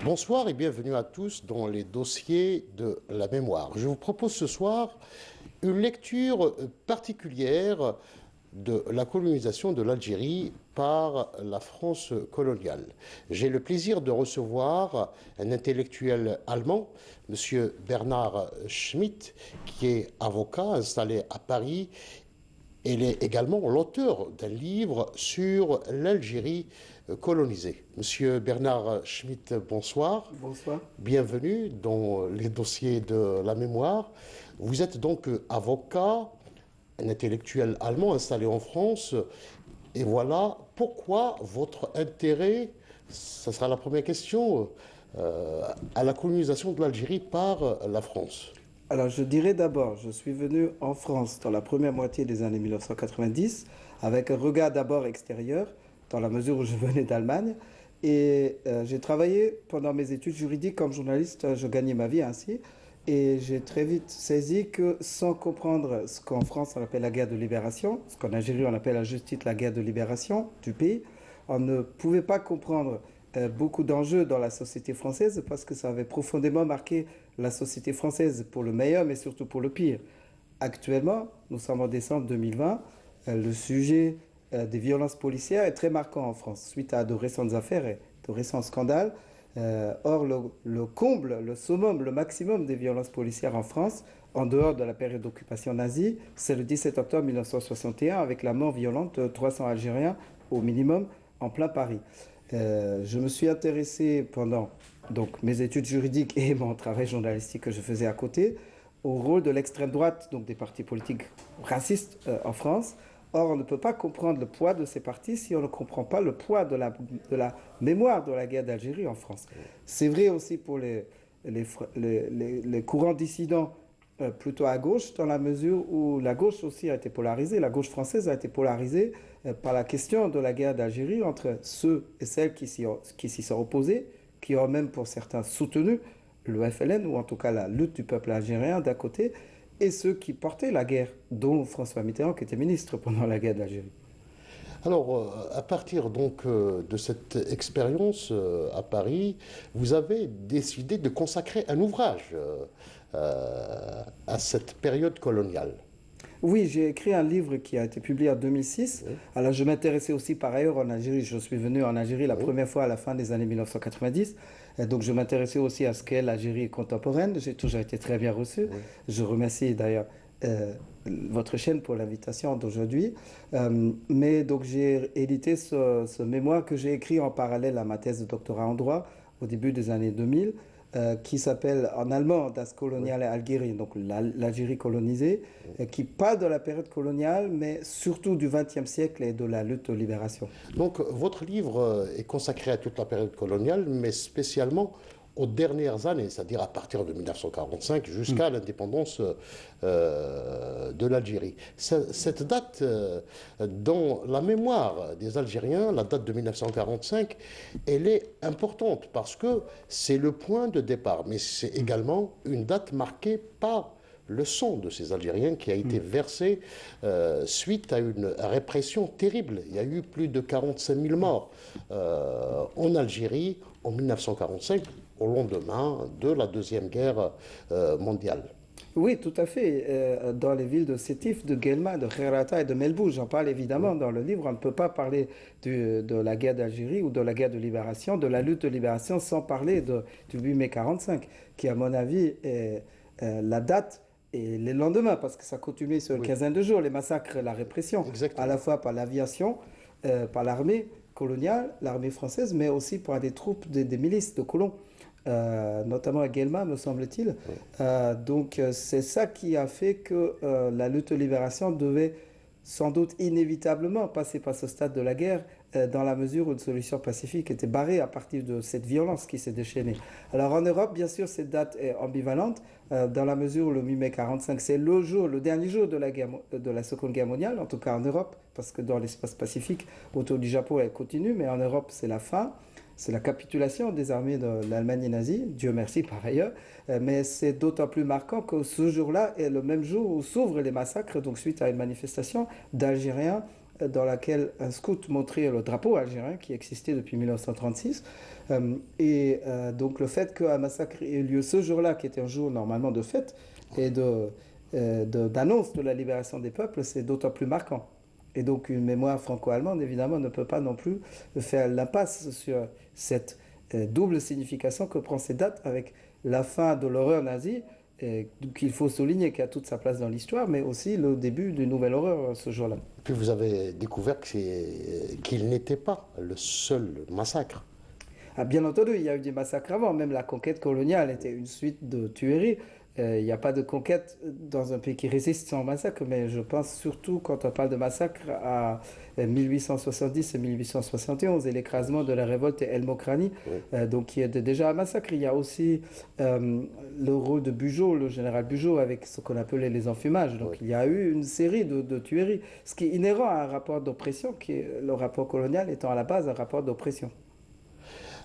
Bonsoir et bienvenue à tous dans les dossiers de la mémoire. Je vous propose ce soir une lecture particulière de la colonisation de l'Algérie par la France coloniale. J'ai le plaisir de recevoir un intellectuel allemand, M. Bernard Schmitt, qui est avocat installé à Paris. Il est également l'auteur d'un livre sur l'Algérie colonisée. Monsieur Bernard Schmitt, bonsoir. Bonsoir. Bienvenue dans les dossiers de la mémoire. Vous êtes donc avocat, un intellectuel allemand installé en France. Et voilà pourquoi votre intérêt, ça sera la première question, à la colonisation de l'Algérie par la France. Alors je dirais d'abord, je suis venu en France dans la première moitié des années 1990 avec un regard d'abord extérieur, dans la mesure où je venais d'Allemagne. Et j'ai travaillé pendant mes études juridiques comme journaliste, je gagnais ma vie ainsi. Et j'ai très vite saisi que sans comprendre ce qu'en France on appelle la guerre de libération, ce qu'en Algérie on appelle à juste titre la guerre de libération du pays, on ne pouvait pas comprendre beaucoup d'enjeux dans la société française parce que ça avait profondément marqué la société française pour le meilleur mais surtout pour le pire. Actuellement, nous sommes en décembre 2020, le sujet des violences policières est très marquant en France suite à de récentes affaires et de récents scandales. Or, le comble, le summum, le maximum des violences policières en France, en dehors de la période d'occupation nazie, c'est le 17 octobre 1961 avec la mort violente de 300 Algériens au minimum en plein Paris. Je me suis intéressé pendant donc, mes études juridiques et mon travail journalistique que je faisais à côté au rôle de l'extrême droite, donc des partis politiques racistes en France. Or, on ne peut pas comprendre le poids de ces partis si on ne comprend pas le poids de la mémoire de la guerre d'Algérie en France. C'est vrai aussi pour les courants dissidents plutôt à gauche, dans la mesure où la gauche aussi a été polarisée, la gauche française a été polarisée par la question de la guerre d'Algérie entre ceux et celles qui s'y sont opposés, qui ont même pour certains soutenu le FLN, ou en tout cas la lutte du peuple algérien d'un côté, et ceux qui portaient la guerre, dont François Mitterrand, qui était ministre pendant la guerre d'Algérie. Alors, à partir donc de cette expérience à Paris, vous avez décidé de consacrer un ouvrage à cette période coloniale. Oui, j'ai écrit un livre qui a été publié en 2006. Oui. Alors, je m'intéressais aussi par ailleurs en Algérie. Je suis venu en Algérie la première fois à la fin des années 1990. Et donc, je m'intéressais aussi à ce qu'est l'Algérie contemporaine. J'ai toujours été très bien reçu. Oui. Je remercie d'ailleurs euh, votre chaîne pour l'invitation d'aujourd'hui. Mais donc, j'ai édité ce mémoire que j'ai écrit en parallèle à ma thèse de doctorat en droit au début des années 2000. Qui s'appelle en allemand Das koloniale Algérie, donc l'Algérie colonisée, qui parle de la période coloniale, mais surtout du XXe siècle et de la lutte de libération. Donc, votre livre est consacré à toute la période coloniale, mais spécialement aux dernières années, c'est-à-dire à partir de 1945 jusqu'à l'indépendance de l'Algérie. Cette date, dans la mémoire des Algériens, la date de 1945, elle est importante parce que c'est le point de départ, mais c'est également une date marquée par le sang de ces Algériens qui a été versé suite à une répression terrible. Il y a eu plus de 45 000 morts en Algérie en 1945, au lendemain de la Deuxième Guerre mondiale. Oui, tout à fait. Dans les villes de Sétif, de Guelma, de Kherrata et de Melbourg, j'en parle évidemment dans le livre. On ne peut pas parler de la guerre d'Algérie ou de la guerre de libération, de la lutte de libération, sans parler du 8 mai 45, qui, à mon avis, est la date et les lendemains, parce que ça continuait sur une quinzaine de jours, les massacres, la répression, Exactement. à la fois par l'aviation, par l'armée coloniale, l'armée française, mais aussi par des troupes, des milices de colons. Notamment à Guelma, me semble-t-il. Donc c'est ça qui a fait que la lutte de libération devait sans doute inévitablement passer par ce stade de la guerre dans la mesure où une solution pacifique était barrée à partir de cette violence qui s'est déchaînée. Alors en Europe, bien sûr, cette date est ambivalente dans la mesure où le 8 mai 45, c'est le dernier jour de la Seconde Guerre mondiale, en tout cas en Europe, parce que dans l'espace pacifique, autour du Japon, elle continue, mais en Europe, c'est la fin. C'est la capitulation des armées de l'Allemagne nazie, Dieu merci par ailleurs, mais c'est d'autant plus marquant que ce jour-là est le même jour où s'ouvrent les massacres, donc suite à une manifestation d'Algériens dans laquelle un scout montrait le drapeau algérien qui existait depuis 1936. Donc le fait qu'un massacre ait eu lieu ce jour-là, qui était un jour normalement de fête et d'annonce de la libération des peuples, c'est d'autant plus marquant. Et donc une mémoire franco-allemande, évidemment, ne peut pas non plus faire l'impasse sur cette double signification que prend cette date avec la fin de l'horreur nazie, qu'il faut souligner qui a toute sa place dans l'histoire, mais aussi le début d'une nouvelle horreur ce jour-là. Puis vous avez découvert qu'il n'était pas le seul massacre. Ah, bien entendu, il y a eu des massacres avant, même la conquête coloniale était une suite de tueries. Il n'y a pas de conquête dans un pays qui résiste sans massacre, mais je pense surtout quand on parle de massacre à 1870 et 1871 et l'écrasement de la révolte El Mokrani, Oui. donc qui est déjà un massacre. Il y a aussi le rôle de Bugeaud, le général Bugeaud, avec ce qu'on appelait les enfumages. Donc Oui. il y a eu une série de tueries, ce qui est inhérent à un rapport d'oppression, qui est le rapport colonial étant à la base un rapport d'oppression.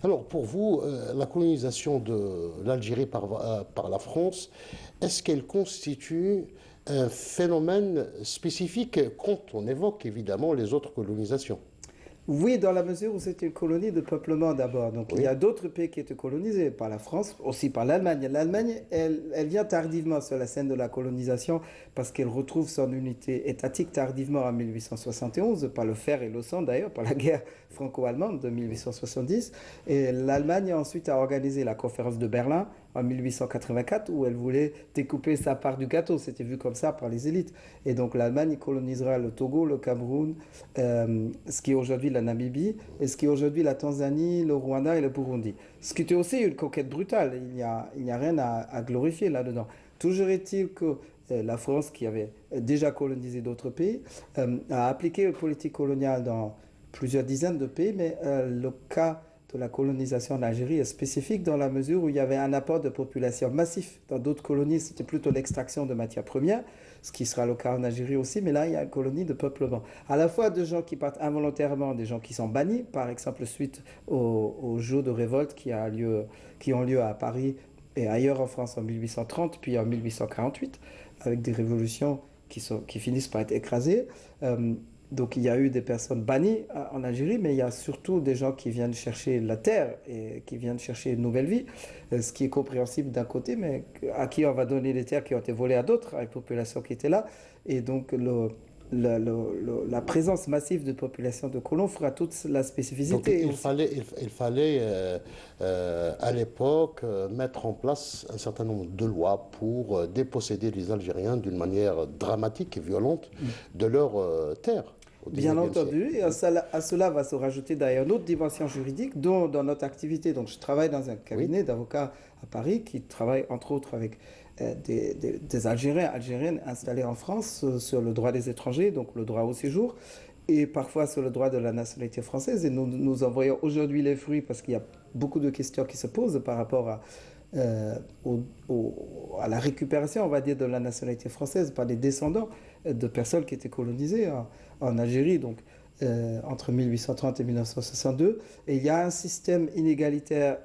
Alors pour vous, la colonisation de l'Algérie par la France, est-ce qu'elle constitue un phénomène spécifique quand on évoque évidemment les autres colonisations? Oui, dans la mesure où c'était une colonie de peuplement d'abord. Donc il y Oui, a d'autres pays qui étaient colonisés par la France, aussi par l'Allemagne. L'Allemagne, elle vient tardivement sur la scène de la colonisation parce qu'elle retrouve son unité étatique tardivement en 1871, par le fer et le sang d'ailleurs, par la guerre franco-allemande de 1870. Et l'Allemagne ensuite a organisé la conférence de Berlin en 1884 où elle voulait découper sa part du gâteau. C'était vu comme ça par les élites. Et donc l'Allemagne colonisera le Togo, le Cameroun, ce qui est aujourd'hui la Namibie et ce qui est aujourd'hui la Tanzanie, le Rwanda et le Burundi. Ce qui était aussi une conquête brutale. Il n'y a rien à glorifier là-dedans. Toujours est-il que la France, qui avait déjà colonisé d'autres pays, a appliqué une politique coloniale dans plusieurs dizaines de pays, mais le cas de la colonisation en Algérie est spécifique dans la mesure où il y avait un apport de population massif. Dans d'autres colonies, c'était plutôt l'extraction de matières premières, ce qui sera le cas en Algérie aussi, mais là, il y a une colonie de peuplement. À la fois de gens qui partent involontairement, des gens qui sont bannis, par exemple suite aux jours de révolte qui ont lieu à Paris et ailleurs en France en 1830, puis en 1848, avec des révolutions qui finissent par être écrasées. Donc il y a eu des personnes bannies en Algérie, mais il y a surtout des gens qui viennent chercher la terre et qui viennent chercher une nouvelle vie, ce qui est compréhensible d'un côté, mais à qui on va donner les terres qui ont été volées à d'autres, à la population qui était là. Et donc la présence massive de population de colons fera toute la donc spécificité. il fallait à l'époque mettre en place un certain nombre de lois pour déposséder les Algériens d'une manière dramatique et violente de leurs terres au Bien 19e siècle. entendu, et à cela va se rajouter d'ailleurs une autre dimension juridique, dont dans notre activité. Donc, je travaille dans un Oui, cabinet d'avocats à Paris qui travaille entre autres avec des Algériens, Algériennes installés en France sur le droit des étrangers, donc le droit au séjour, et parfois sur le droit de la nationalité française. Et nous en voyons aujourd'hui les fruits parce qu'il y a beaucoup de questions qui se posent par rapport euh, à la récupération, on va dire, de la nationalité française par des descendants de personnes qui étaient colonisées en Algérie, donc entre 1830 et 1962. Et il y a un système inégalitaire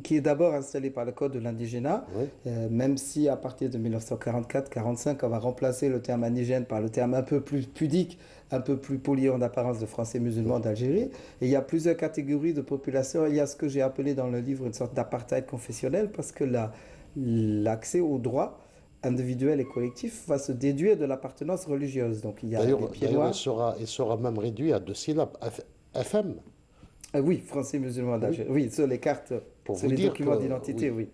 qui est d'abord installé par le Code de l'indigénat, oui. même si à partir de 1944-45, on va remplacer le terme indigène par le terme un peu plus pudique, un peu plus poli en apparence de Français musulmans d'Algérie. Et il y a plusieurs catégories de population. Il y a ce que j'ai appelé dans le livre une sorte d'apartheid confessionnel, parce que l'accès aux droits individuel et collectif va se déduire de l'appartenance religieuse. Donc il y a les pieds D'ailleurs, noirs. il sera même réduit à deux syllabes, FM, Ah oui, français musulmans oui, d'Algérie. Oui, sur les cartes, pour sur vous les dire documents que, d'identité, oui, oui.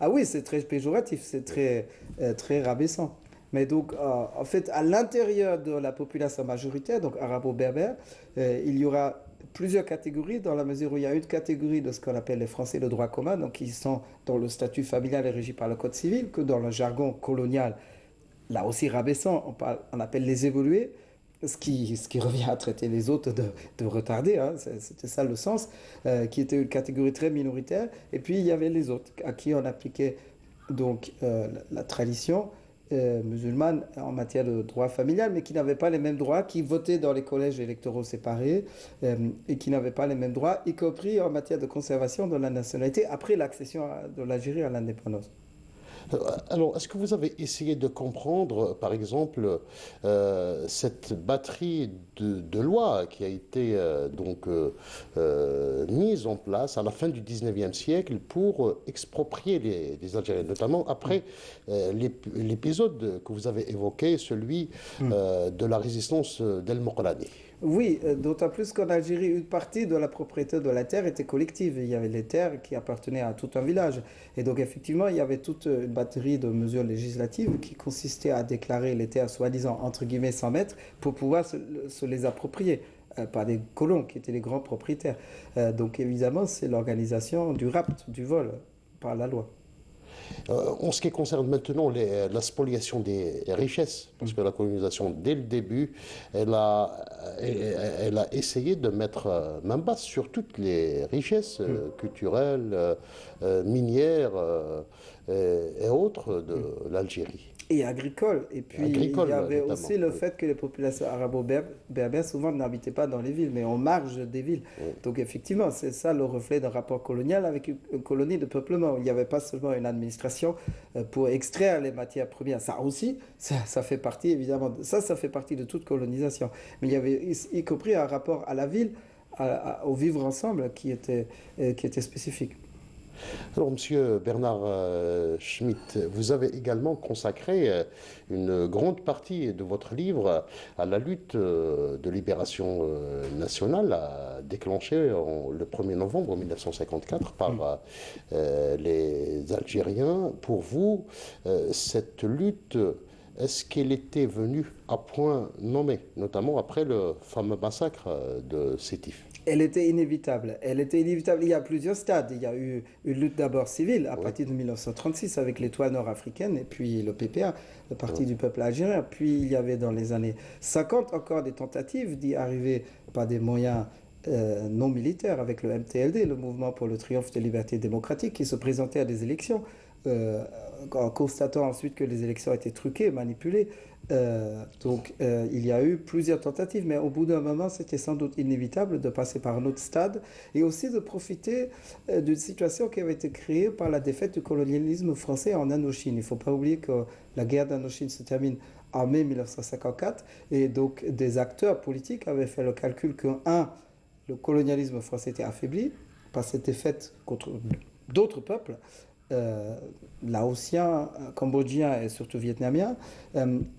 Ah oui, c'est très péjoratif, c'est très rabaissant. Mais donc, en fait, à l'intérieur de la population majoritaire, donc arabo-berbère, il y aura plusieurs catégories dans la mesure où il y a une catégorie de ce qu'on appelle les Français de droit commun, donc qui sont dont le statut familial est régi par le Code civil, que dans le jargon colonial, là aussi rabaissant, on appelle les évolués, ce qui revient à traiter les autres de retardés, hein, c'était ça le sens, qui était une catégorie très minoritaire. Et puis il y avait les autres, à qui on appliquait donc la tradition musulmane en matière de droit familial, mais qui n'avaient pas les mêmes droits, qui votaient dans les collèges électoraux séparés et qui n'avaient pas les mêmes droits, y compris en matière de conservation de la nationalité après l'accession de l'Algérie à l'indépendance. Alors, est-ce que vous avez essayé de comprendre, par exemple, cette batterie de lois qui a été mise en place à la fin du 19e siècle pour exproprier les Algériens, notamment après l'épisode que vous avez évoqué, celui de la résistance d'El Moqlani? Oui, d'autant plus qu'en Algérie, une partie de la propriété de la terre était collective. Il y avait les terres qui appartenaient à tout un village. Et donc, effectivement, il y avait toute une batterie de mesures législatives qui consistaient à déclarer les terres, soi-disant, entre guillemets, sans maître, pour pouvoir se les approprier par des colons qui étaient les grands propriétaires. Donc, évidemment, c'est l'organisation du rapt, du vol, par la loi. En ce qui concerne maintenant la spoliation des richesses, parce que la colonisation, dès le début, elle a essayé de mettre main basse sur toutes les richesses culturelles, minières et autres de l'Algérie. Et agricole. Et puis, il y Agricole avait notamment. aussi le Oui, fait que les populations arabo-berbères souvent n'habitaient pas dans les villes, mais en marge des villes. oui. Donc, effectivement, c'est ça le reflet d'un rapport colonial avec une colonie de peuplement. Il n'y avait pas seulement une administration pour extraire les matières premières. Ça aussi, ça fait partie, évidemment, ça fait partie de toute colonisation. Mais il y avait y compris un rapport à la ville, au vivre ensemble qui était spécifique. Alors, Monsieur Bernard Schmitt, vous avez également consacré une grande partie de votre livre à la lutte de libération nationale, déclenchée le 1er novembre 1954 par les Algériens. Pour vous, cette lutte, est-ce qu'elle était venue à point nommé, notamment après le fameux massacre de Sétif? Elle était inévitable. Elle était inévitable. Il y a plusieurs stades. Il y a eu une lutte d'abord civile à Oui, partir de 1936 avec l'étoile nord-africaine et puis le PPA, le Parti oui, du peuple algérien. Puis il y avait dans les années 50 encore des tentatives d'y arriver par des moyens non militaires avec le MTLD, le Mouvement pour le triomphe des libertés démocratiques, qui se présentait à des élections euh, en constatant ensuite que les élections étaient truquées, manipulées. Il y a eu plusieurs tentatives, mais au bout d'un moment, c'était sans doute inévitable de passer par un autre stade et aussi de profiter d'une situation qui avait été créée par la défaite du colonialisme français en Indochine. Il ne faut pas oublier que la guerre d'Indochine se termine en mai 1954 et donc des acteurs politiques avaient fait le calcul que, un, le colonialisme français était affaibli par cette défaite contre d'autres peuples, euh, laotiens, cambodgiens et surtout vietnamiens,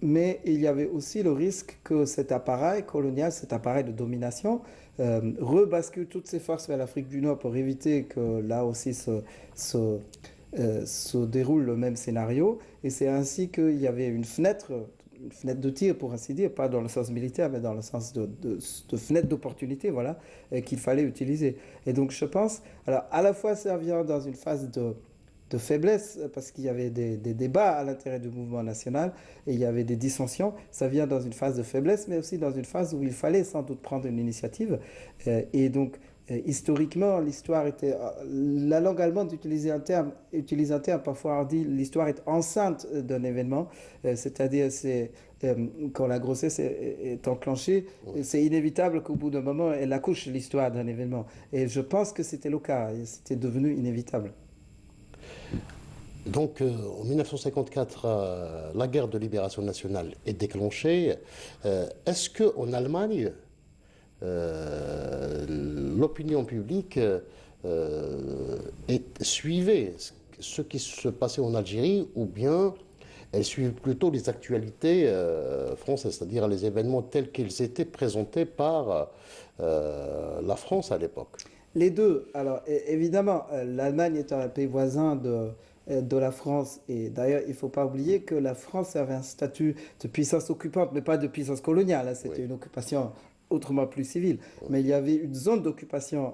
mais il y avait aussi le risque que cet appareil colonial, cet appareil de domination, rebascule toutes ses forces vers l'Afrique du Nord pour éviter que là aussi se, se déroule le même scénario. Et c'est ainsi qu'il y avait une fenêtre de tir, pour ainsi dire, pas dans le sens militaire, mais dans le sens de fenêtre d'opportunité, voilà, qu'il fallait utiliser. Et donc je pense, alors à la fois ça vient dans une phase de faiblesse, parce qu'il y avait des débats à l'intérieur du mouvement national et il y avait des dissensions. Ça vient dans une phase de faiblesse, mais aussi dans une phase où il fallait sans doute prendre une initiative. Et donc, historiquement, l'histoire était. La langue allemande utilise un terme parfois on dit l'histoire est enceinte d'un événement, c'est-à-dire c'est. Quand la grossesse est enclenchée, oui. c'est inévitable qu'au bout d'un moment, elle accouche l'histoire d'un événement. Et je pense que c'était le cas, c'était devenu inévitable. Donc, en 1954, la guerre de libération nationale est déclenchée. Est-ce qu'en Allemagne, l'opinion publique suivait ce qui se passait en Algérie ou bien elle suivait plutôt les actualités françaises, c'est-à-dire les événements tels qu'ils étaient présentés par la France à l'époque? Les deux. Alors, évidemment, l'Allemagne étant un pays voisin de la France, et d'ailleurs, il ne faut pas oublier que la France avait un statut de puissance occupante, mais pas de puissance coloniale, hein. C'était Oui, une occupation autrement plus civile. oui, Mais il y avait une zone d'occupation,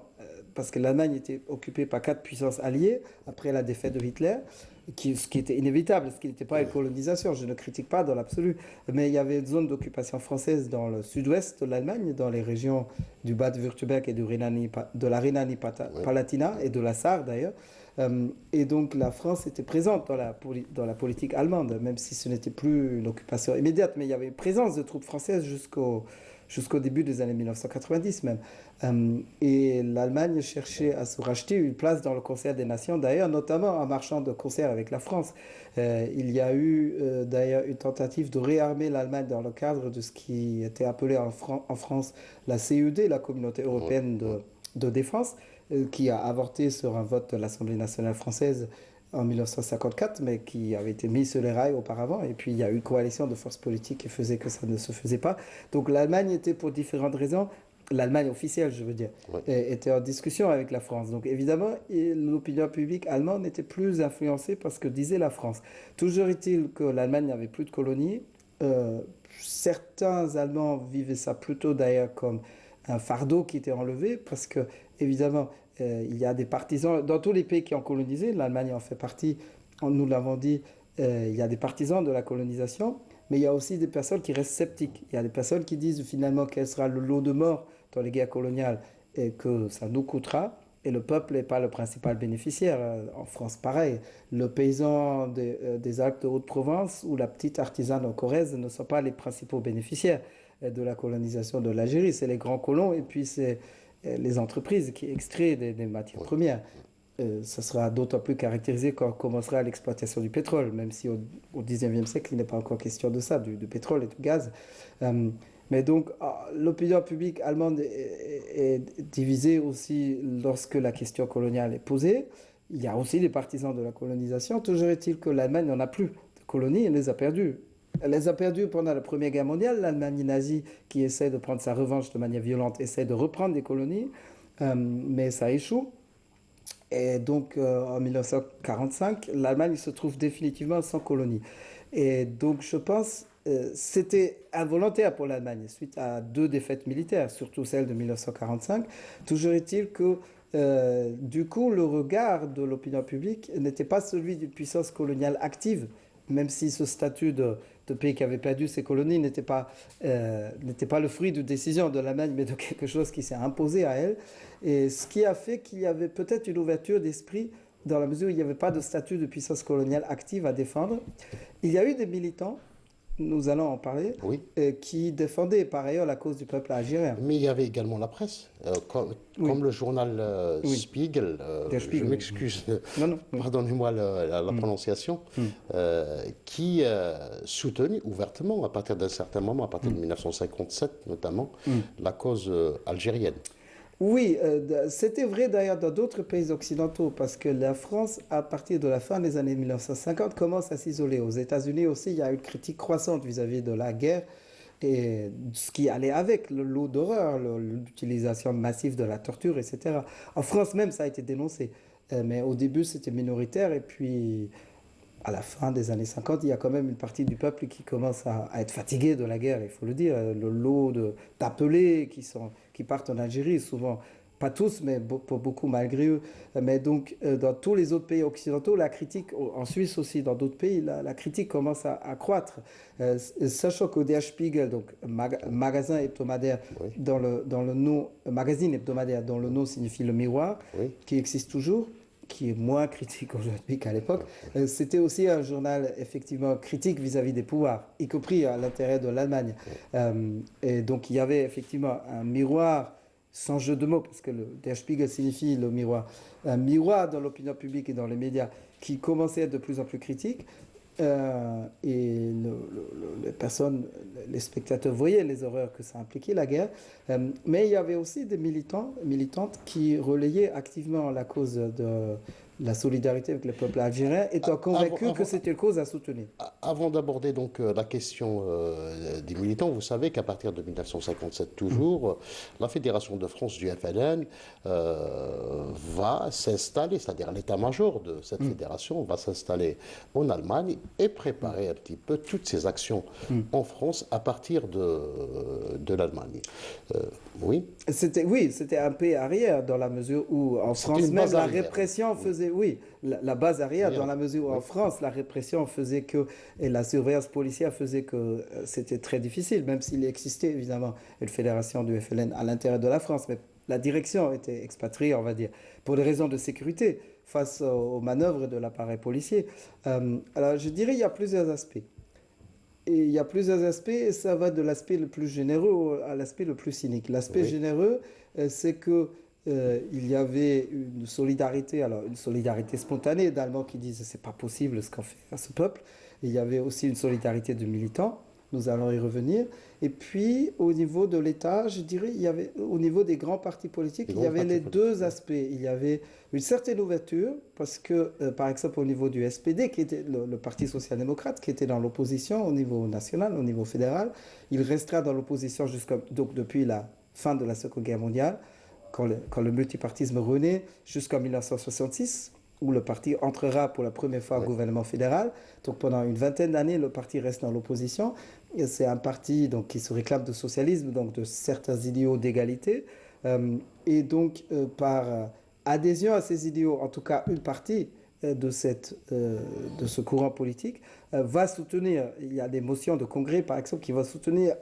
parce que l'Allemagne était occupée par quatre puissances alliées après la défaite de Hitler, ce qui était inévitable, ce qui n'était pas une oui, colonisation, je ne critique pas dans l'absolu, mais il y avait une zone d'occupation française dans le sud-ouest de l'Allemagne, dans les régions du Bade-Württemberg et de la oui, Rhénanie-Palatinat et de la Sarre d'ailleurs. Et donc la France était présente dans la politique allemande, même si ce n'était plus une occupation immédiate, mais il y avait une présence de troupes françaises jusqu'au début des années 1990 même. Et l'Allemagne cherchait à se racheter une place dans le concert des nations, d'ailleurs, notamment en marchant de concert avec la France. Il y a eu d'ailleurs une tentative de réarmer l'Allemagne dans le cadre de ce qui était appelé en France la CED, la Communauté européenne de défense, qui a avorté sur un vote de l'Assemblée nationale française en 1954, mais qui avait été mis sur les rails auparavant. Et puis il y a eu une coalition de forces politiques qui faisait que ça ne se faisait pas. Donc l'Allemagne était, pour différentes raisons, l'Allemagne officielle, je veux dire, était en discussion avec la France. Donc évidemment, l'opinion publique allemande était plus influencée par ce que disait la France. Toujours est-il que l'Allemagne n'avait plus de colonies. Certains Allemands vivaient ça plutôt d'ailleurs comme un fardeau qui était enlevé, parce que évidemment, il y a des partisans dans tous les pays qui ont colonisé, l'Allemagne en fait partie, nous l'avons dit, il y a des partisans de la colonisation, mais il y a aussi des personnes qui restent sceptiques. Il y a des personnes qui disent finalement quel sera le lot de mort dans les guerres coloniales et que ça nous coûtera. Et le peuple n'est pas le principal bénéficiaire. En France, pareil. Le paysan des Alpes de Haute-Provence ou la petite artisane en Corrèze ne sont pas les principaux bénéficiaires de la colonisation de l'Algérie. C'est les grands colons et puis c'est les entreprises qui extraient des matières premières. Ça sera d'autant plus caractérisé quand on commencera l'exploitation du pétrole, même si au XIXe siècle, il n'est pas encore question de ça, du pétrole et du gaz. Mais donc, l'opinion publique allemande est divisée aussi lorsque la question coloniale est posée. Il y a aussi des partisans de la colonisation. Toujours est-il que l'Allemagne n'en a plus de colonies, elle les a perdues. Elle les a perdues pendant la Première Guerre mondiale. L'Allemagne nazie, qui essaie de prendre sa revanche de manière violente, essaie de reprendre des colonies, mais ça échoue. Et donc, en 1945, l'Allemagne se trouve définitivement sans colonie. Et donc, je pense c'était involontaire pour l'Allemagne, suite à 2 défaites militaires, surtout celle de 1945. Toujours est-il que, du coup, le regard de l'opinion publique n'était pas celui d'une puissance coloniale active, même si ce statut de pays qui avait perdu ses colonies n'était pas le fruit de décision de l'Allemagne, mais de quelque chose qui s'est imposé à elle. Et ce qui a fait qu'il y avait peut-être une ouverture d'esprit dans la mesure où il n'y avait pas de statut de puissance coloniale active à défendre. Il y a eu des militants, nous allons en parler, qui défendaient par ailleurs la cause du peuple algérien. Mais il y avait également la presse, comme le journal Spiegel, je m'excuse, pardonnez-moi la prononciation, qui soutenait ouvertement, à partir d'un certain moment, à partir de 1957 notamment, la cause algérienne. Oui, c'était vrai d'ailleurs dans d'autres pays occidentaux, parce que la France, à partir de la fin des années 1950, commence à s'isoler. Aux États-Unis aussi, il y a une critique croissante vis-à-vis de la guerre et ce qui allait avec, le lot d'horreur, l'utilisation massive de la torture, etc. En France même, ça a été dénoncé, mais au début, c'était minoritaire, et puis à la fin des années 50, il y a quand même une partie du peuple qui commence à être fatigué de la guerre, il faut le dire. Le lot d'appelés qui partent en Algérie, souvent, pas tous, mais pour beaucoup malgré eux. Mais donc, dans tous les autres pays occidentaux, la critique, en Suisse aussi, dans d'autres pays, la critique commence à croître. Sachant qu'au Der Spiegel, donc magasin hebdomadaire, dans le nom, magazine hebdomadaire dont le nom signifie le miroir, qui existe toujours, qui est moins critique aujourd'hui qu'à l'époque, c'était aussi un journal effectivement critique vis-à-vis des pouvoirs, y compris à l'intérêt de l'Allemagne. Et donc il y avait effectivement un miroir, sans jeu de mots, parce que le Der Spiegel signifie le miroir, un miroir dans l'opinion publique et dans les médias qui commençait à être de plus en plus critique. Et les personnes, les spectateurs voyaient les horreurs que ça impliquait, la guerre. Mais il y avait aussi des militantes qui relayaient activement la cause de la solidarité avec le peuple algérien, étant convaincus que c'était une cause à soutenir. Avant d'aborder donc la question des militants, vous savez qu'à partir de 1957 toujours, la Fédération de France du FLN va s'installer, c'est-à-dire l'état-major de cette fédération va s'installer en Allemagne et préparer un petit peu toutes ses actions en France à partir de l'Allemagne. C'était un pays arrière dans la mesure où en France même la répression faisait, la base arrière dans la mesure où en France la répression faisait que, et la surveillance policière faisait que c'était très difficile, même s'il existait évidemment une fédération du FLN à l'intérieur de la France, mais la direction était expatriée, on va dire, pour des raisons de sécurité face aux manœuvres de l'appareil policier. Alors je dirais il y a plusieurs aspects. Et il y a plusieurs aspects, et ça va de l'aspect le plus généreux à l'aspect le plus cynique. L'aspect Oui, généreux, c'est que il y avait une solidarité, alors une solidarité spontanée d'Allemands qui disent c'est pas possible ce qu'on fait à ce peuple. Et il y avait aussi une solidarité de militants, nous allons y revenir. Et puis au niveau de l'État, je dirais, il y avait au niveau des grands partis politiques, les il y grands avait partis les politiques. deux aspects. Il y avait une certaine ouverture, parce que, par exemple, au niveau du SPD, qui était le Parti social-démocrate, qui était dans l'opposition au niveau national, au niveau fédéral, il restera dans l'opposition donc depuis la fin de la Seconde Guerre mondiale, quand le multipartisme renaît, jusqu'en 1966, où le parti entrera pour la première fois au Oui. gouvernement fédéral. Donc pendant une vingtaine d'années, le parti reste dans l'opposition. C'est un parti donc, qui se réclame de socialisme, donc de certains idéaux d'égalité. Et donc, par adhésion à ces idéaux, en tout cas une partie de ce courant politique, va soutenir, il y a des motions de congrès par exemple qui vont soutenir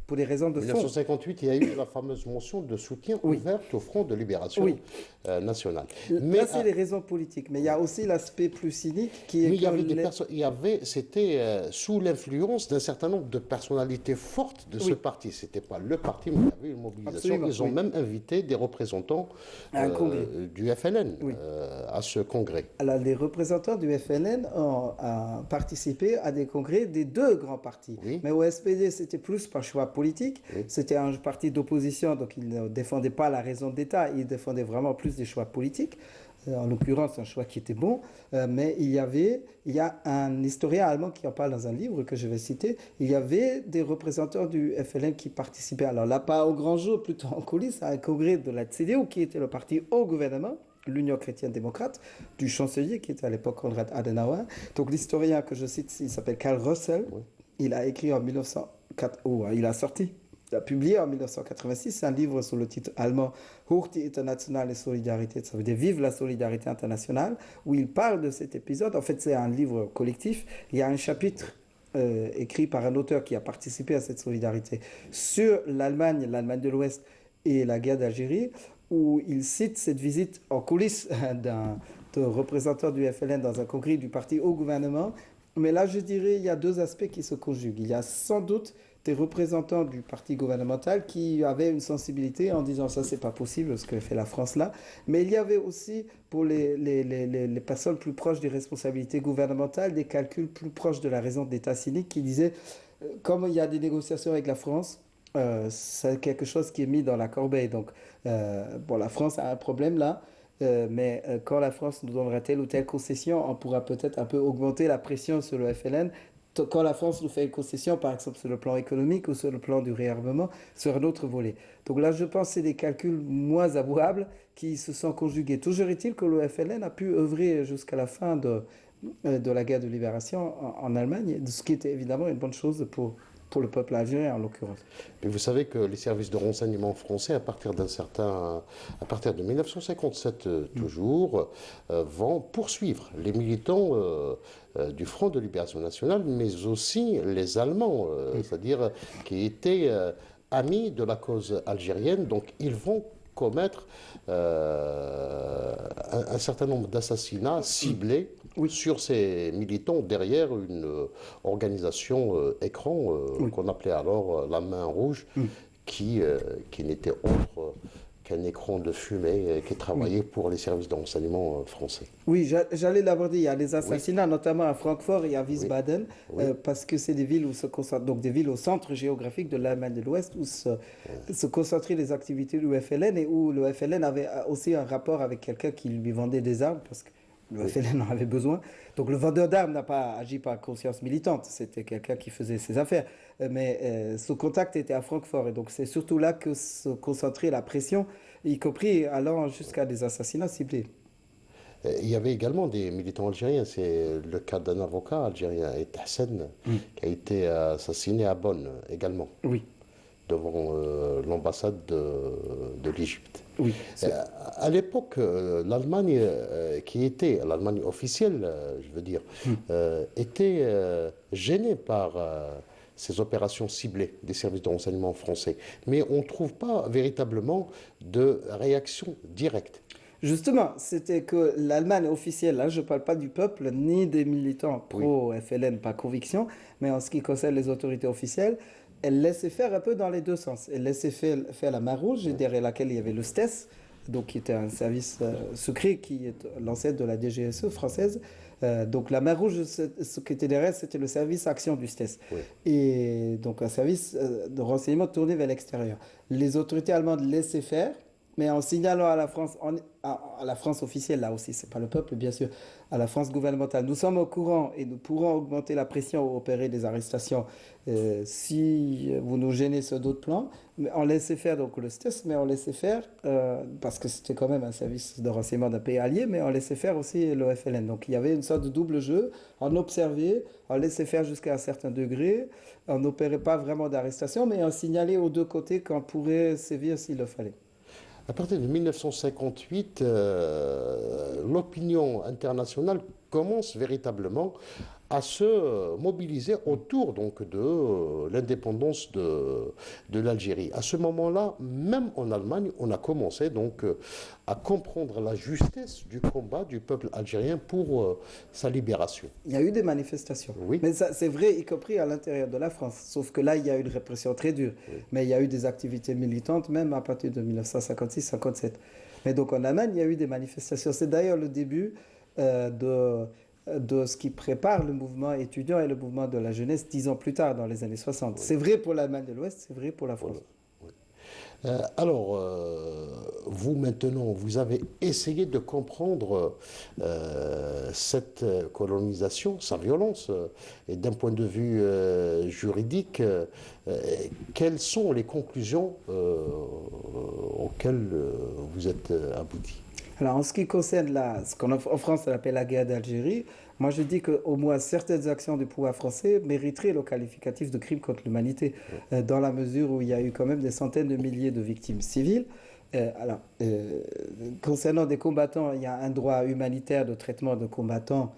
pour des raisons de En fond. 1958, il y a eu la fameuse motion de soutien Oui, ouverte au Front de libération oui. nationale. Là, c'est les raisons politiques, mais il y a aussi l'aspect plus cynique qui est Mais il y que avait des personnes, c'était sous l'influence d'un certain nombre de personnalités fortes de ce oui, parti. C'était pas le parti, mais il y avait une mobilisation. absolument, Ils ont oui, même invité des représentants un congrès. du FLN Oui. à ce congrès. Alors, les représentants du FLN ont participé à des congrès des deux grands partis. Oui, Mais au SPD, c'était plus par choix politique. oui. C'était un parti d'opposition, donc il ne défendait pas la raison d'État, il défendait vraiment plus des choix politiques. En l'occurrence, un choix qui était bon. Mais il y a un historien allemand qui en parle dans un livre que je vais citer. Il y avait des représentants du FLN qui participaient, alors là, pas au grand jour, plutôt en coulisses, à un congrès de la CDU, qui était le parti au gouvernement, l'Union chrétienne-démocrate, du chancelier qui était à l'époque Konrad Adenauer. Donc l'historien que je cite, il s'appelle Karl Russell. Oui. Il a écrit en 1904, il a sorti, il a publié en 1986 un livre sous le titre allemand Hoch die internationale Solidarität, ça veut dire Vive la solidarité internationale, où il parle de cet épisode. En fait, c'est un livre collectif. Il y a un chapitre écrit par un auteur qui a participé à cette solidarité sur l'Allemagne de l'Ouest et la guerre d'Algérie, où il cite cette visite en coulisses d'un représentant du FLN dans un congrès du parti au gouvernement. Mais là, je dirais, il y a deux aspects qui se conjuguent. Il y a sans doute des représentants du parti gouvernemental qui avaient une sensibilité en disant ça, c'est pas possible ce que fait la France là. Mais il y avait aussi pour les personnes plus proches des responsabilités gouvernementales des calculs plus proches de la raison d'État cynique qui disaient, comme il y a des négociations avec la France, c'est quelque chose qui est mis dans la corbeille. Donc, bon, la France a un problème là. Mais quand la France nous donnera telle ou telle concession, on pourra peut-être un peu augmenter la pression sur le FLN. Quand la France nous fait une concession, par exemple sur le plan économique ou sur le plan du réarmement, sur un autre volet. Donc là, je pense que c'est des calculs moins avouables qui se sont conjugués. Toujours est-il que le FLN a pu œuvrer jusqu'à la fin de la guerre de libération en Allemagne, ce qui était évidemment une bonne chose pour le peuple algérien en l'occurrence. Mais vous savez que les services de renseignement français, à partir de 1957 toujours, vont poursuivre les militants du Front de libération nationale, mais aussi les Allemands, c'est-à-dire qui étaient amis de la cause algérienne. Donc ils vont commettre un certain nombre d'assassinats ciblés Oui. sur ces militants derrière une organisation écran Oui. qu'on appelait alors la Main Rouge, qui n'était autre qu'un écran de fumée qui travaillait pour les services de renseignement français. Oui, j'allais l'aborder. Il y a des Oui, assassinats, notamment à Francfort et à oui, Wiesbaden, oui, parce que c'est des villes où se concentrent, donc des villes au centre géographique de l'Allemagne de l'Ouest, où se concentraient les activités du FLN et où le FLN avait aussi un rapport avec quelqu'un qui lui vendait des armes, parce que le oui. FLN en avait besoin. Donc le vendeur d'armes n'a pas agi par conscience militante, c'était quelqu'un qui faisait ses affaires. Mais ce contact était à Francfort, et donc c'est surtout là que se concentrait la pression, y compris allant jusqu'à des assassinats ciblés. Il y avait également des militants algériens. C'est le cas d'un avocat algérien, Hassan, Mm. qui a été assassiné à Bonn également, Oui, devant l'ambassade de l'Égypte. oui. À l'époque, l'Allemagne, qui était l'Allemagne officielle, je veux dire, était gênée par ces opérations ciblées des services de renseignement français. Mais on ne trouve pas véritablement de réaction directe. Justement, c'était que l'Allemagne officielle, là je ne parle pas du peuple ni des militants Oui, pro-FLN par conviction, mais en ce qui concerne les autorités officielles, elle laissait faire un peu dans les deux sens. Elle laissait faire la main rouge, derrière laquelle il y avait le STES, donc qui était un service secret qui est l'ancêtre de la DGSE française. Donc la main rouge, ce qui était derrière, c'était le service action du STES. oui. Et donc un service de renseignement tourné vers l'extérieur. Les autorités allemandes laissaient faire, mais en signalant à la France, à la France officielle, là aussi, c'est pas le peuple, bien sûr, à la France gouvernementale, nous sommes au courant et nous pourrons augmenter la pression ou opérer des arrestations si vous nous gênez sur d'autres plans. Mais on laissait faire donc le STES, mais on laissait faire, parce que c'était quand même un service de renseignement d'un pays allié, mais on laissait faire aussi le FLN. Donc il y avait une sorte de double jeu, on observait, on laissait faire jusqu'à un certain degré, on n'opérait pas vraiment d'arrestation, mais on signalait aux deux côtés qu'on pourrait sévir s'il le fallait. À partir de 1958, l'opinion internationale commence véritablement à se mobiliser autour donc de l'indépendance de l'Algérie. À ce moment-là, même en Allemagne, on a commencé donc à comprendre la justesse du combat du peuple algérien pour sa libération. Il y a eu des manifestations. Oui, Mais ça, c'est vrai, y compris à l'intérieur de la France. Sauf que là, il y a eu une répression très dure. oui, Mais il y a eu des activités militantes, même à partir de 1956-57. Mais donc en Allemagne, il y a eu des manifestations. C'est d'ailleurs le début de ce qui prépare le mouvement étudiant et le mouvement de la jeunesse 10 ans plus tard, dans les années 60. oui, C'est vrai pour l'Allemagne de l'Ouest, c'est vrai pour la voilà. France. Oui. Alors, vous maintenant, vous avez essayé de comprendre cette colonisation, sa violence, et d'un point de vue juridique, quelles sont les conclusions auxquelles vous êtes aboutis? Alors, en ce qui concerne ce qu'on en France on appelle la guerre d'Algérie, moi je dis qu'au moins certaines actions du pouvoir français mériteraient le qualificatif de crime contre l'humanité, dans la mesure où il y a eu quand même des centaines de milliers de victimes civiles. Concernant des combattants, il y a un droit humanitaire de traitement de combattants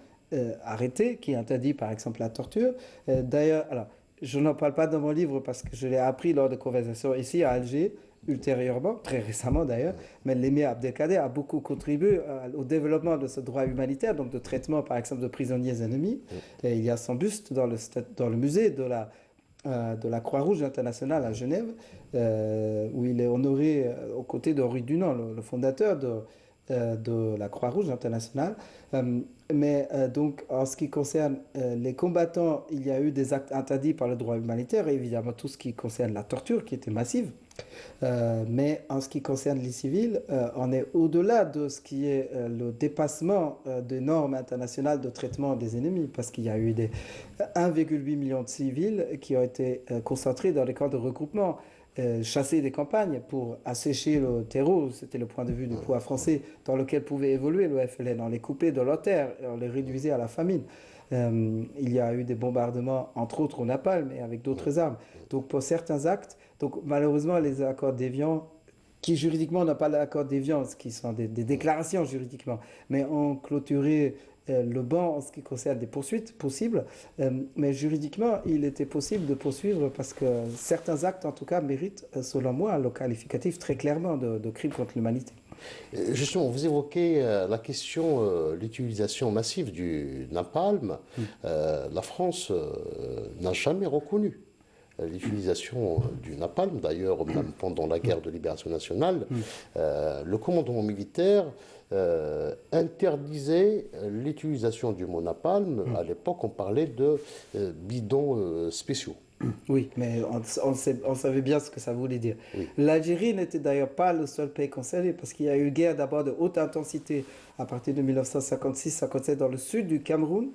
arrêtés qui interdit par exemple la torture. D'ailleurs, alors, je n'en parle pas dans mon livre parce que je l'ai appris lors de conversations ici à Alger, ultérieurement, très récemment d'ailleurs, mais l'émir Abdelkader a beaucoup contribué au développement de ce droit humanitaire, donc de traitement par exemple de prisonniers ennemis. Et il y a son buste dans le musée de la Croix-Rouge internationale à Genève, où il est honoré aux côtés d'Henri Dunant, le fondateur de la Croix-Rouge internationale. Donc, en ce qui concerne les combattants, il y a eu des actes interdits par le droit humanitaire, et évidemment tout ce qui concerne la torture, qui était massive. Mais en ce qui concerne les civils, on est au-delà de ce qui est le dépassement des normes internationales de traitement des ennemis, parce qu'il y a eu 1,8 million de civils qui ont été concentrés dans les camps de regroupement, chassés des campagnes pour assécher le terreau, c'était le point de vue du pouvoir français, dans lequel pouvait évoluer le FLN. On les coupait de leurs terres, on les réduisait à la famine. Il y a eu des bombardements, entre autres au napalm, mais avec d'autres armes. Donc pour certains actes, donc malheureusement les accords d'Évian, qui juridiquement n'ont pas l'accord d'Évian, ce qui sont des déclarations juridiquement, mais ont clôturé le banc en ce qui concerne des poursuites possibles. Mais juridiquement, il était possible de poursuivre parce que certains actes, en tout cas, méritent, selon moi, le qualificatif très clairement de crime contre l'humanité. Justement, vous évoquez la question, l'utilisation massive du napalm. La France n'a jamais reconnu l'utilisation du napalm. D'ailleurs, même pendant la guerre de libération nationale, le commandement militaire interdisait l'utilisation du mot napalm. À l'époque, on parlait de bidons spéciaux. Oui, mais on savait bien ce que ça voulait dire. Oui, L'Algérie n'était d'ailleurs pas le seul pays concerné, parce qu'il y a eu une guerre d'abord de haute intensité à partir de 1956-57 dans le sud du Cameroun,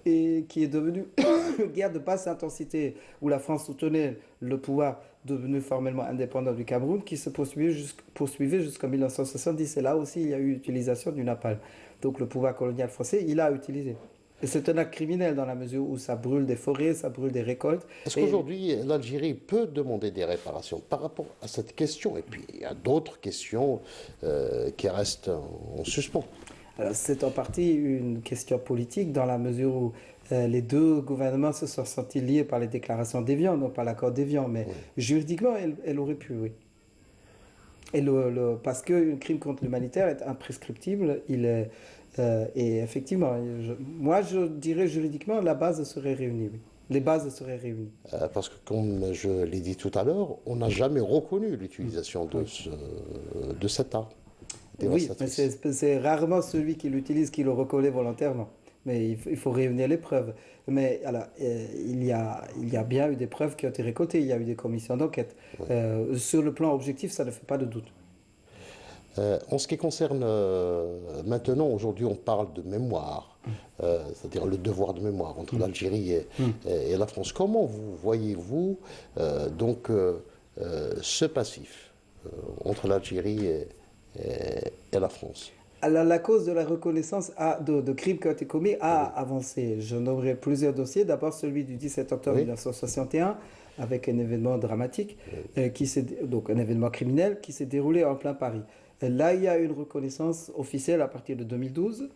et qui est devenue une guerre de basse intensité, où la France soutenait le pouvoir devenu formellement indépendant du Cameroun, qui se poursuivait jusqu'en 1970. Et là aussi, il y a eu utilisation du napalm. Donc le pouvoir colonial français, il a utilisé. Et c'est un acte criminel dans la mesure où ça brûle des forêts, ça brûle des récoltes. est-ce Et qu'aujourd'hui, l'Algérie peut demander des réparations par rapport à cette question? Et puis, il y a d'autres questions qui restent en suspens. alors, c'est en partie une question politique dans la mesure où les deux gouvernements se sont sentis liés par les déclarations d'Évian, non pas l'accord d'Évian, mais Oui. juridiquement, elle aurait pu, oui. Et parce qu'un crime contre l'humanitaire est imprescriptible, et effectivement, moi je dirais juridiquement, la base serait réunie, oui. Les bases seraient réunies. Parce que, comme je l'ai dit tout à l'heure, on n'a jamais reconnu l'utilisation Oui. de cette arme Oui, mais dévastatrice. c'est rarement celui qui l'utilise qui le reconnaît volontairement. Mais il faut réunir les preuves. Mais alors, il y a bien eu des preuves qui ont été récoltées. Il y a eu des commissions d'enquête. Sur le plan objectif, ça ne fait pas de doute. En ce qui concerne maintenant, aujourd'hui, on parle de mémoire, c'est-à-dire le devoir de mémoire entre l'Algérie et la France. Comment vous voyez-vous ce passif entre l'Algérie et la France? Alors, la cause de la reconnaissance de crimes qui ont été commis a avancé. Je nommerai plusieurs dossiers. D'abord, celui du 17 octobre Oui, 1961, avec un événement dramatique, donc un événement criminel qui s'est déroulé en plein Paris. Là, il y a eu une reconnaissance officielle à partir de 2012.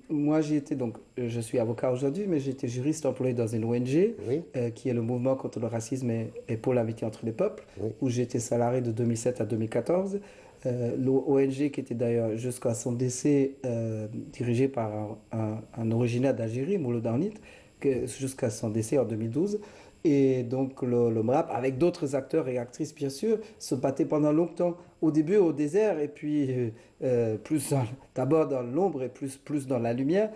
Moi, je suis avocat aujourd'hui, mais j'étais juriste employé dans une ONG, oui, qui est le Mouvement contre le racisme et pour l'amitié entre les peuples, oui, où j'étais salarié de 2007 à 2014. L'ONG qui était d'ailleurs jusqu'à son décès dirigée par un originaire d'Algérie, Mouloud Aounit, jusqu'à son décès en 2012. Et donc le MRAP, avec d'autres acteurs et actrices bien sûr, se battait pendant longtemps, au début au désert et puis d'abord dans l'ombre et plus dans la lumière,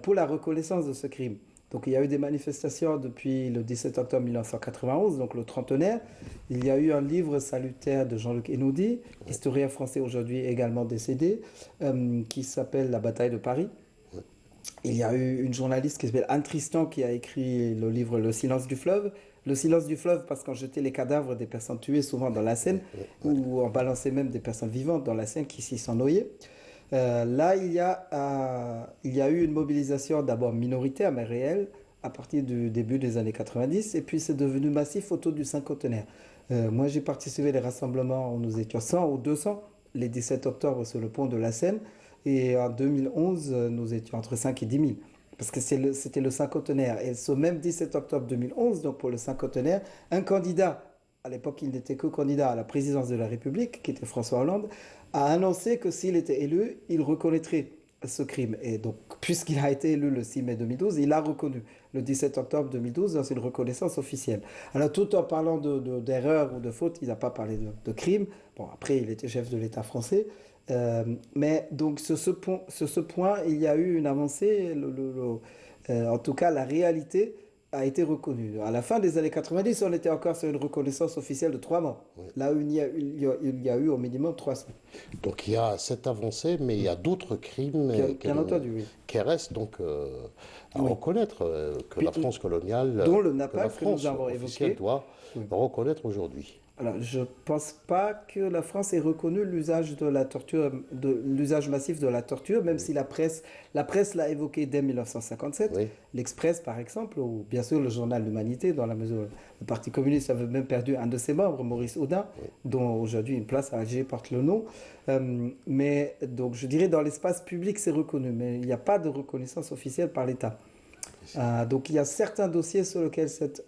pour la reconnaissance de ce crime. Donc il y a eu des manifestations depuis le 17 octobre 1991, donc le trentenaire. Il y a eu un livre salutaire de Jean-Luc Hénoudy, historien français aujourd'hui également décédé, qui s'appelle La bataille de Paris. Il y a eu une journaliste qui s'appelle Anne Tristan qui a écrit le livre Le silence du fleuve. Le silence du fleuve parce qu'on jetait les cadavres des personnes tuées souvent dans la Seine, ou on balançait même des personnes vivantes dans la Seine qui s'y sont noyées. Là, il y a eu une mobilisation d'abord minoritaire mais réelle à partir du début des années 90 et puis c'est devenu massif autour du cinquantenaire. Moi, j'ai participé à des rassemblements où nous étions 100 ou 200 les 17 octobre sur le pont de la Seine et en 2011, nous étions entre 5 et 10 000 parce que c'était le cinquantenaire. Et ce même 17 octobre 2011, donc pour le cinquantenaire, un candidat, à l'époque il n'était que candidat à la présidence de la République, qui était François Hollande, a annoncé que s'il était élu, il reconnaîtrait ce crime. Et donc, puisqu'il a été élu le 6 mai 2012, il a reconnu le 17 octobre 2012 dans une reconnaissance officielle. Alors, tout en parlant d'erreur ou de faute, il n'a pas parlé de crime. Bon, après, il était chef de l'État français. Mais donc, sur ce point, il y a eu une avancée. En tout cas, la réalité a été reconnue. À la fin des années 90, on était encore sur une reconnaissance officielle de 3 mois. oui. Là où il y a eu au minimum 3 semaines. Donc il y a cette avancée, mais il y a d'autres crimes Bien entendu, oui. qui restent à Oui. reconnaître, Puis, dont le que la napalm que nous France avons officielle évoqué. doit Oui. reconnaître aujourd'hui. Alors, je ne pense pas que la France ait reconnu l'usage de la torture, l'usage massif de la torture, même si la presse l'a évoqué dès 1957. Oui, L'Express, par exemple, ou bien sûr le journal L'Humanité, dans la mesure où le Parti communiste avait même perdu un de ses membres, Maurice Audin, dont aujourd'hui une place à Alger porte le nom. Mais donc, je dirais dans l'espace public, c'est reconnu, mais il n'y a pas de reconnaissance officielle par l'État. Donc, il y a certains dossiers sur lesquels cette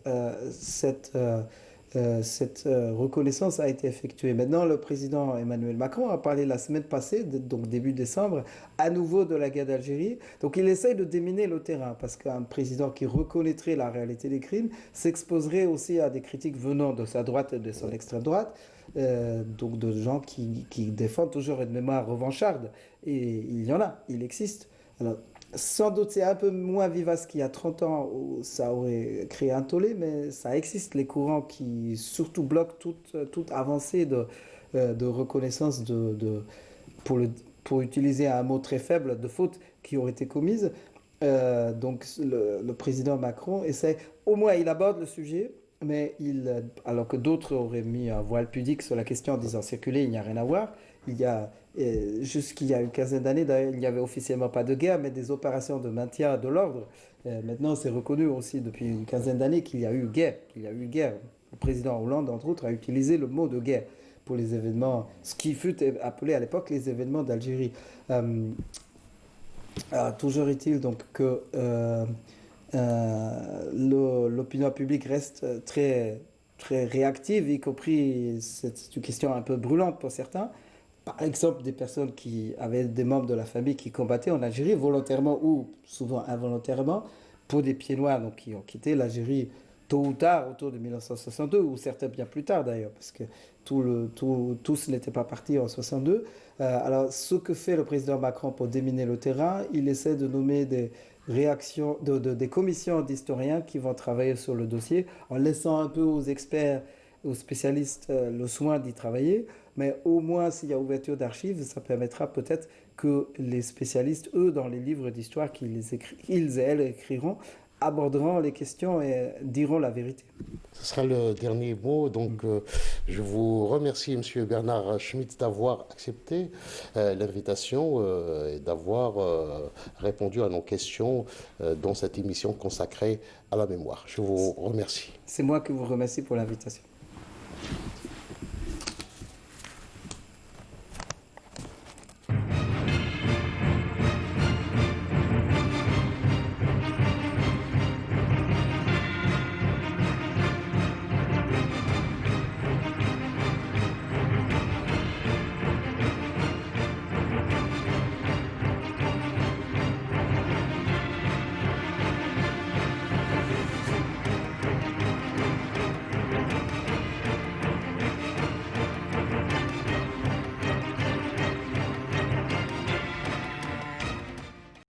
reconnaissance a été effectuée. Maintenant, le président Emmanuel Macron a parlé la semaine passée, donc début décembre, à nouveau de la guerre d'Algérie. Donc il essaye de déminer le terrain parce qu'un président qui reconnaîtrait la réalité des crimes s'exposerait aussi à des critiques venant de sa droite et de son extrême droite. Donc de gens qui défendent toujours une mémoire revancharde. Et il y en a, il existe. Alors, sans doute, c'est un peu moins vivace qu'il y a 30 ans où ça aurait créé un tollé, mais ça existe, les courants qui surtout bloquent toute avancée de reconnaissance pour, pour utiliser un mot très faible, de fautes qui auraient été commises. Donc le président Macron essaie, au moins il aborde le sujet, mais alors que d'autres auraient mis un voile pudique sur la question en disant circuler, il n'y a rien à voir. Il y a, jusqu'il y a une quinzaine d'années, d'ailleurs, il n'y avait officiellement pas de guerre, mais des opérations de maintien de l'ordre. Maintenant, c'est reconnu aussi depuis une quinzaine d'années qu'il y a eu guerre, Le président Hollande, entre autres, a utilisé le mot de guerre pour les événements, ce qui fut appelé à l'époque les événements d'Algérie. Toujours est-il donc que l'opinion publique reste très très réactives, y compris, c'est une question un peu brûlante pour certains. Par exemple, des personnes qui avaient des membres de la famille qui combattaient en Algérie, volontairement ou souvent involontairement, pour des pieds noirs, donc qui ont quitté l'Algérie tôt ou tard, autour de 1962, ou certains bien plus tard d'ailleurs, parce que tous n'étaient pas partis en 62. Alors, ce que fait le président Macron pour déminer le terrain, il essaie de nommer des commissions d'historiens qui vont travailler sur le dossier, en laissant un peu aux experts, aux spécialistes le soin d'y travailler. Mais au moins, s'il y a ouverture d'archives, ça permettra peut-être que les spécialistes, eux, dans les livres d'histoire qu'ils et elles écriront, aborderont les questions et diront la vérité. Ce sera le dernier mot. Donc, je vous remercie, Monsieur Bernard Schmitz, d'avoir accepté l'invitation et d'avoir répondu à nos questions dans cette émission consacrée à la mémoire. Je vous remercie. C'est moi qui vous remercie pour l'invitation.